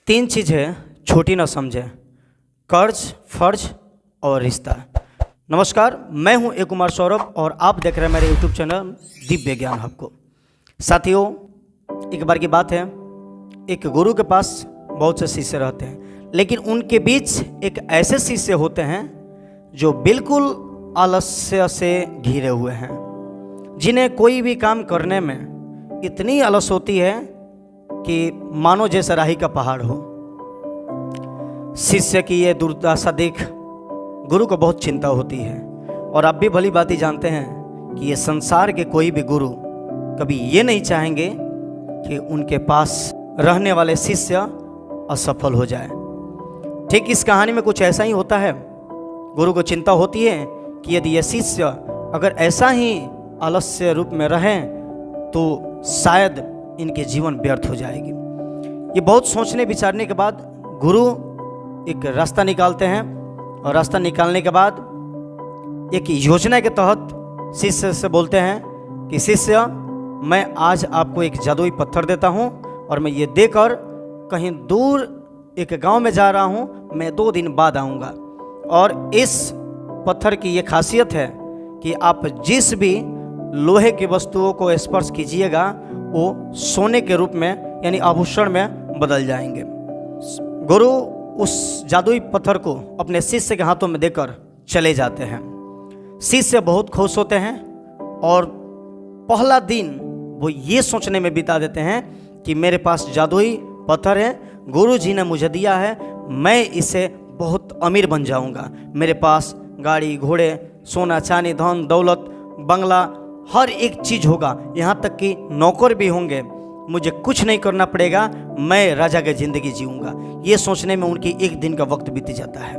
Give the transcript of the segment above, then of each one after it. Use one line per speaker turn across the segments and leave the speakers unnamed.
तीन चीज़ें छोटी ना समझे, कर्ज, फर्ज और रिश्ता। नमस्कार, मैं हूं ए कुमार सौरभ और आप देख रहे हैं मेरे यूट्यूब चैनल दिव्य ज्ञान हब को। साथियों, एक बार की बात है, एक गुरु के पास बहुत से शिष्य रहते हैं, लेकिन उनके बीच एक ऐसे शिष्य होते हैं जो बिल्कुल आलस्य से घिरे हुए हैं, जिन्हें कोई भी काम करने में इतनी आलस होती है कि मानो जैसा राही का पहाड़ हो। शिष्य की ये दुर्दशा देख गुरु को बहुत चिंता होती है, और आप भी भली बात ही जानते हैं कि ये संसार के कोई भी गुरु कभी ये नहीं चाहेंगे कि उनके पास रहने वाले शिष्य असफल हो जाए। ठीक इस कहानी में कुछ ऐसा ही होता है। गुरु को चिंता होती है कि यदि ये शिष्य अगर ऐसा ही आलस्य रूप में रहें तो शायद इनके जीवन व्यर्थ हो जाएगी। ये बहुत सोचने विचारने के बाद गुरु एक रास्ता निकालते हैं, और रास्ता निकालने के बाद एक योजना के तहत शिष्य से बोलते हैं कि शिष्य, मैं आज आपको एक जादुई पत्थर देता हूँ, और मैं ये देकर कहीं दूर एक गांव में जा रहा हूँ, मैं 2 दिन बाद आऊँगा। और इस पत्थर की ये खासियत है कि आप जिस भी लोहे की वस्तुओं को स्पर्श कीजिएगा वो सोने के रूप में यानी आभूषण में बदल जाएंगे। गुरु उस जादुई पत्थर को अपने शिष्य के हाथों में देकर चले जाते हैं। शिष्य बहुत खुश होते हैं और पहला दिन वो ये सोचने में बिता देते हैं कि मेरे पास जादुई पत्थर है, गुरु जी ने मुझे दिया है, मैं इसे बहुत अमीर बन जाऊंगा। मेरे पास गाड़ी घोड़े, सोना चांदी, धन दौलत, बंगला, हर एक चीज़ होगा, यहाँ तक कि नौकर भी होंगे। मुझे कुछ नहीं करना पड़ेगा, मैं राजा की ज़िंदगी जीऊँगा। ये सोचने में उनकी एक दिन का वक्त बीत जाता है।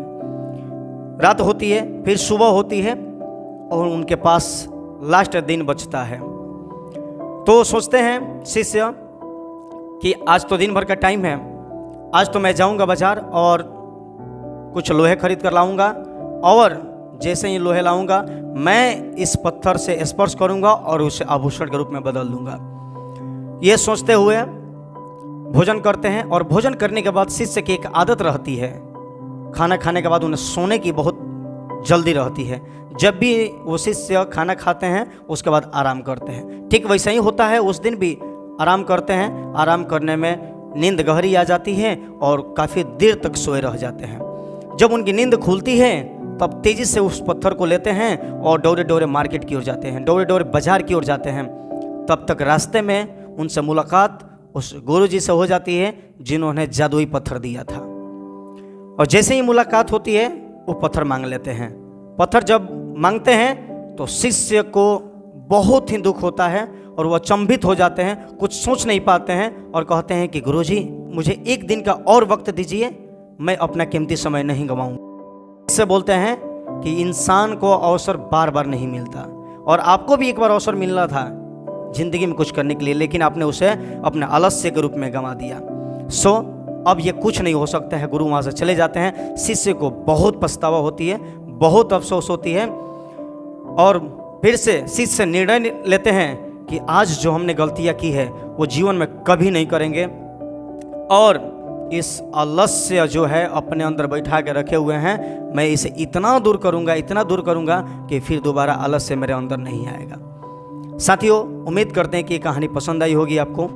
रात होती है, फिर सुबह होती है, और उनके पास लास्ट दिन बचता है। तो सोचते हैं शिष्य कि आज तो दिन भर का टाइम है, आज तो मैं जाऊँगा बाजार और कुछ लोहे खरीद कर लाऊँगा, और जैसे ही लोहे लाऊंगा मैं इस पत्थर से स्पर्श करूंगा और उसे आभूषण के रूप में बदल दूंगा। ये सोचते हुए भोजन करते हैं, और भोजन करने के बाद शिष्य की एक आदत रहती है, खाना खाने के बाद उन्हें सोने की बहुत जल्दी रहती है। जब भी वो शिष्य खाना खाते हैं उसके बाद आराम करते हैं। ठीक वैसा ही होता है, उस दिन भी आराम करते हैं। आराम करने में नींद गहरी आ जाती है और काफ़ी देर तक सोए रह जाते हैं। जब उनकी नींद खुलती है तब तेज़ी से उस पत्थर को लेते हैं और दौड़े दौड़े मार्केट की ओर जाते हैं, दौड़े दौड़े बाजार की ओर जाते हैं। तब तक रास्ते में उनसे मुलाकात उस गुरु जी से हो जाती है जिन्होंने जादुई पत्थर दिया था। और जैसे ही मुलाकात होती है वो पत्थर मांग लेते हैं। पत्थर जब मांगते हैं तो शिष्य को बहुत ही दुख होता है और वो अचंभित हो जाते हैं, कुछ सोच नहीं पाते हैं, और कहते हैं कि गुरु जी, मुझे एक दिन का और वक्त दीजिए, मैं अपना कीमती समय नहीं गंवाऊंगा। इससे बोलते हैं कि इंसान को अवसर बार बार नहीं मिलता, और आपको भी एक बार अवसर मिलना था जिंदगी में कुछ करने के लिए, लेकिन आपने उसे अपने आलस्य के रूप में गंवा दिया। अब ये कुछ नहीं हो सकता है। गुरु वहाँ से चले जाते हैं। शिष्य को बहुत पछतावा होती है, बहुत अफसोस होती है, और फिर से शिष्य निर्णय लेते हैं कि आज जो हमने गलतियाँ की है वो जीवन में कभी नहीं करेंगे, और इस आलस्य जो है अपने अंदर बैठा के रखे हुए हैं, मैं इसे इतना दूर करूंगा कि फिर दोबारा आलस्य मेरे अंदर नहीं आएगा। साथियों, उम्मीद करते हैं कि ये कहानी पसंद आई होगी आपको।